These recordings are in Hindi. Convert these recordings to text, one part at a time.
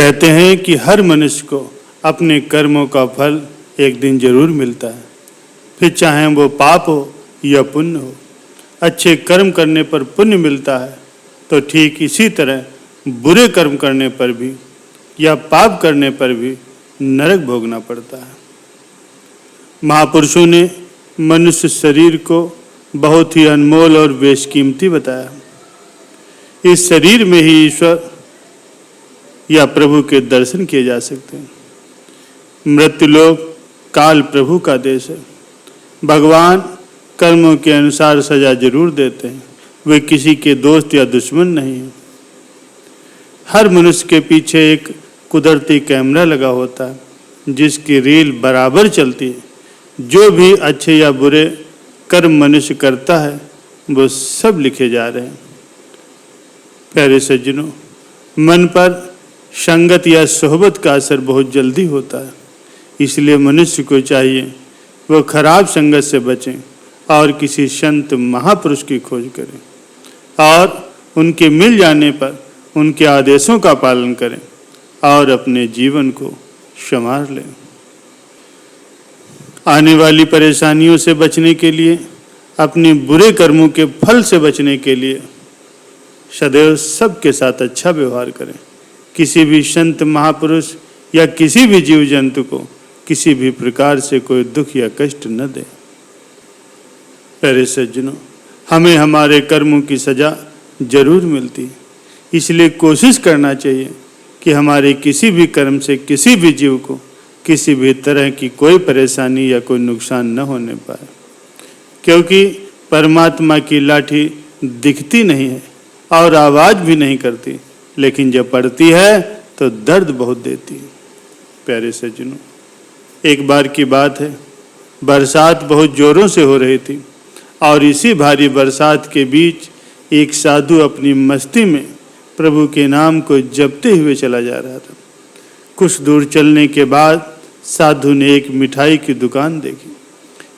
कहते हैं कि हर मनुष्य को अपने कर्मों का फल एक दिन जरूर मिलता है, फिर चाहे वो पाप हो या पुण्य हो। अच्छे कर्म करने पर पुण्य मिलता है, तो ठीक इसी तरह बुरे कर्म करने पर भी या पाप करने पर भी नरक भोगना पड़ता है। महापुरुषों ने मनुष्य शरीर को बहुत ही अनमोल और बेशकीमती बताया। इस शरीर में ही ईश्वर या प्रभु के दर्शन किए जा सकते हैं। मृत्युलोक काल प्रभु का देश है। भगवान कर्मों के अनुसार सजा जरूर देते हैं, वे किसी के दोस्त या दुश्मन नहीं हैं। हर मनुष्य के पीछे एक कुदरती कैमरा लगा होता है, जिसकी रील बराबर चलती है। जो भी अच्छे या बुरे कर्म मनुष्य करता है, वो सब लिखे जा रहे हैं। प्यारे सज्जनों, मन पर संगत या सोहबत का असर बहुत जल्दी होता है, इसलिए मनुष्य को चाहिए वो खराब संगत से बचें और किसी संत महापुरुष की खोज करें और उनके मिल जाने पर उनके आदेशों का पालन करें और अपने जीवन को संवार लें। आने वाली परेशानियों से बचने के लिए, अपने बुरे कर्मों के फल से बचने के लिए सदैव सबके साथ अच्छा व्यवहार करें। किसी भी संत महापुरुष या किसी भी जीव जंतु को किसी भी प्रकार से कोई दुख या कष्ट न दे। प्यारे सज्जनों, हमें हमारे कर्मों की सजा जरूर मिलती है, इसलिए कोशिश करना चाहिए कि हमारे किसी भी कर्म से किसी भी जीव को किसी भी तरह की कोई परेशानी या कोई नुकसान न होने पाए, क्योंकि परमात्मा की लाठी दिखती नहीं है और आवाज़ भी नहीं करती, लेकिन जब पड़ती है तो दर्द बहुत देती है। प्यारे सज्जनों, एक बार की बात है, बरसात बहुत जोरों से हो रही थी और इसी भारी बरसात के बीच एक साधु अपनी मस्ती में प्रभु के नाम को जपते हुए चला जा रहा था। कुछ दूर चलने के बाद साधु ने एक मिठाई की दुकान देखी।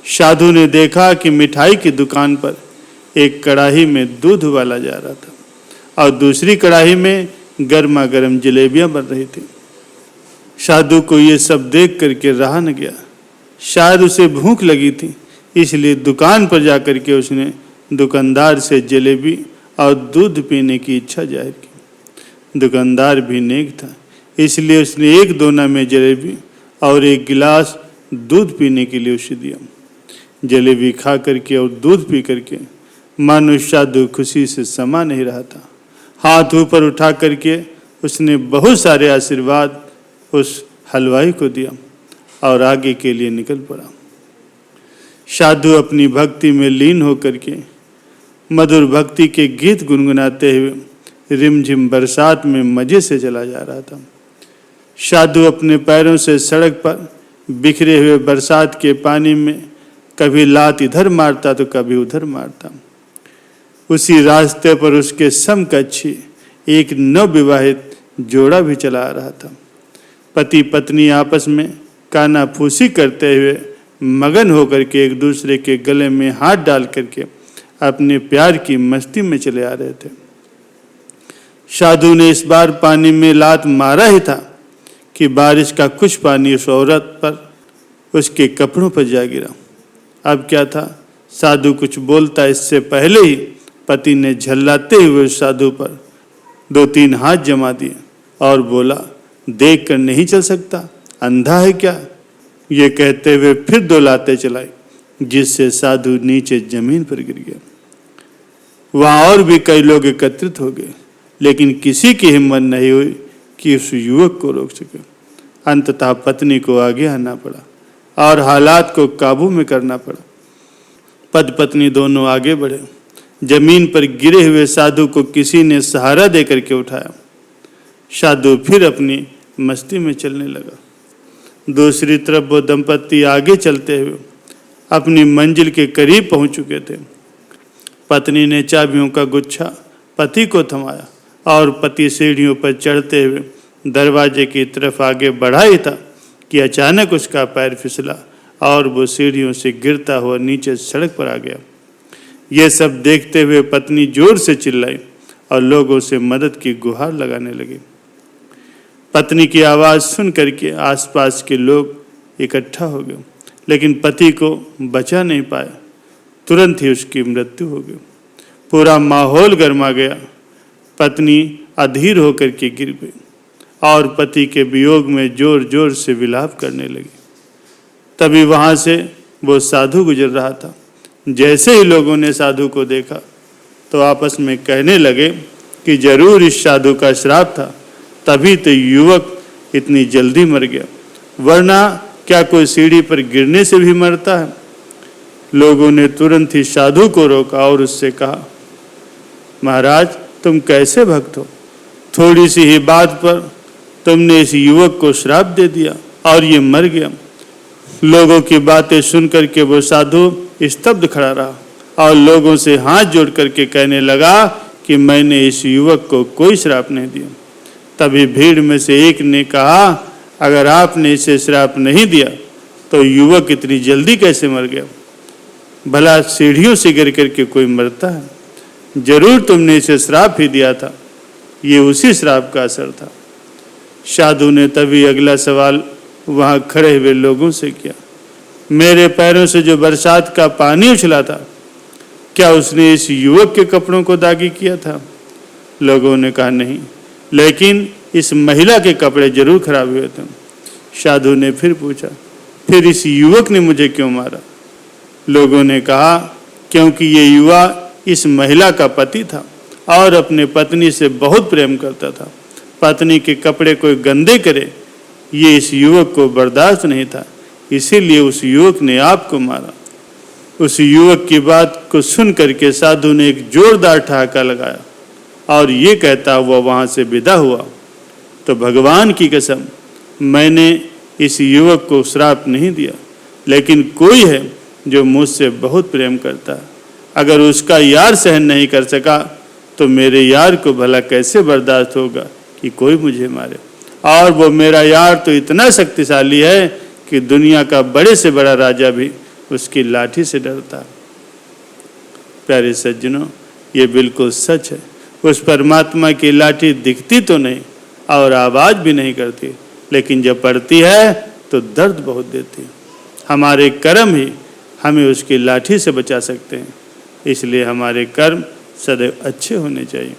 साधु ने देखा कि मिठाई की दुकान पर एक कढ़ाई में दूध उबाला जा रहा था और दूसरी कढ़ाई में गर्मा गर्म जलेबियां बन रही थी। साधु को ये सब देख करके रहा न गया। शायद उसे भूख लगी थी, इसलिए दुकान पर जाकर के उसने दुकानदार से जलेबी और दूध पीने की इच्छा जाहिर की। दुकानदार भी नेक था, इसलिए उसने एक दोना में जलेबी और एक गिलास दूध पीने के लिए उसे दिया। जलेबी खा करके और दूध पी करके मानो साधु खुशी से समा नहीं रहा था। हाथ ऊपर उठा करके उसने बहुत सारे आशीर्वाद उस हलवाई को दिया और आगे के लिए निकल पड़ा। साधु अपनी भक्ति में लीन होकर के मधुर भक्ति के गीत गुनगुनाते हुए रिमझिम बरसात में मजे से चला जा रहा था। साधु अपने पैरों से सड़क पर बिखरे हुए बरसात के पानी में कभी लात इधर मारता तो कभी उधर मारता। उसी रास्ते पर उसके समकक्षी एक नवविवाहित जोड़ा भी चला आ रहा था। पति पत्नी आपस में कानाफूसी करते हुए मगन होकर के एक दूसरे के गले में हाथ डाल करके अपने प्यार की मस्ती में चले आ रहे थे। साधु ने इस बार पानी में लात मारा ही था कि बारिश का कुछ पानी उस औरत पर उसके कपड़ों पर जा गिरा। अब क्या था, साधु कुछ बोलता इससे पहले ही पति ने झल्लाते हुए उस साधु पर 2-3 हाथ जमा दिए और बोला, देख कर नहीं चल सकता, अंधा है क्या? ये कहते हुए फिर 2 लातें चलाई, जिससे साधु नीचे जमीन पर गिर गया। वहाँ और भी कई लोग एकत्रित हो गए, लेकिन किसी की हिम्मत नहीं हुई कि उस युवक को रोक सके। अंततः पत्नी को आगे आना पड़ा और हालात को काबू में करना पड़ा। पति पत्नी दोनों आगे बढ़े। जमीन पर गिरे हुए साधु को किसी ने सहारा देकर के उठाया। साधु फिर अपनी मस्ती में चलने लगा। दूसरी तरफ वो दंपत्ति आगे चलते हुए अपनी मंजिल के करीब पहुंच चुके थे। पत्नी ने चाबियों का गुच्छा पति को थमाया और पति सीढ़ियों पर चढ़ते हुए दरवाजे की तरफ आगे बढ़ा ही था कि अचानक उसका पैर फिसला और वो सीढ़ियों से गिरता हुआ नीचे सड़क पर आ गया। ये सब देखते हुए पत्नी जोर से चिल्लाई और लोगों से मदद की गुहार लगाने लगी। पत्नी की आवाज़ सुन करके आसपास के लोग इकट्ठा हो गए, लेकिन पति को बचा नहीं पाए। तुरंत ही उसकी मृत्यु हो गई। पूरा माहौल गर्मा गया। पत्नी अधीर होकर के गिर गई और पति के वियोग में जोर जोर से विलाप करने लगी। तभी वहाँ से वो साधु गुजर रहा था। जैसे ही लोगों ने साधु को देखा तो आपस में कहने लगे कि जरूर इस साधु का श्राप था, तभी तो युवक इतनी जल्दी मर गया, वरना क्या कोई सीढ़ी पर गिरने से भी मरता है। लोगों ने तुरंत ही साधु को रोका और उससे कहा, महाराज तुम कैसे भक्त हो, थोड़ी सी ही बात पर तुमने इस युवक को श्राप दे दिया और ये मर गया। लोगों की बातें सुनकर के वो साधु स्तब्ध खड़ा रहा और लोगों से हाथ जोड़ करके कहने लगा कि मैंने इस युवक को कोई श्राप नहीं दिया। तभी भीड़ में से एक ने कहा, अगर आपने इसे श्राप नहीं दिया तो युवक इतनी जल्दी कैसे मर गया? भला सीढ़ियों से गिर करके कोई मरता है? जरूर तुमने इसे श्राप ही दिया था, ये उसी श्राप का असर था। साधु ने तभी अगला सवाल वहां खड़े हुए लोगों से किया, मेरे पैरों से जो बरसात का पानी उछला था, क्या उसने इस युवक के कपड़ों को दागी किया था? लोगों ने कहा नहीं, लेकिन इस महिला के कपड़े जरूर खराब हुए थे। साधु ने फिर पूछा, फिर इस युवक ने मुझे क्यों मारा? लोगों ने कहा, क्योंकि ये युवा इस महिला का पति था और अपने पत्नी से बहुत प्रेम करता था। पत्नी के कपड़े कोई गंदे करे, ये इस युवक को बर्दाश्त नहीं था, इसीलिए उस युवक ने आपको मारा। उस युवक की बात को सुन करके साधु ने एक जोरदार ठहाका लगाया और ये कहता हुआ वहां से विदा हुआ, तो भगवान की कसम मैंने इस युवक को श्राप नहीं दिया, लेकिन कोई है जो मुझसे बहुत प्रेम करता है। अगर उसका यार सहन नहीं कर सका तो मेरे यार को भला कैसे बर्दाश्त होगा कि कोई मुझे मारे? और वो मेरा यार तो इतना शक्तिशाली है कि दुनिया का बड़े से बड़ा राजा भी उसकी लाठी से डरता है। प्यारे सज्जनों, ये बिल्कुल सच है। उस परमात्मा की लाठी दिखती तो नहीं और आवाज़ भी नहीं करती, लेकिन जब पड़ती है तो दर्द बहुत देती है। हमारे कर्म ही हमें उसकी लाठी से बचा सकते हैं, इसलिए हमारे कर्म सदैव अच्छे होने चाहिए।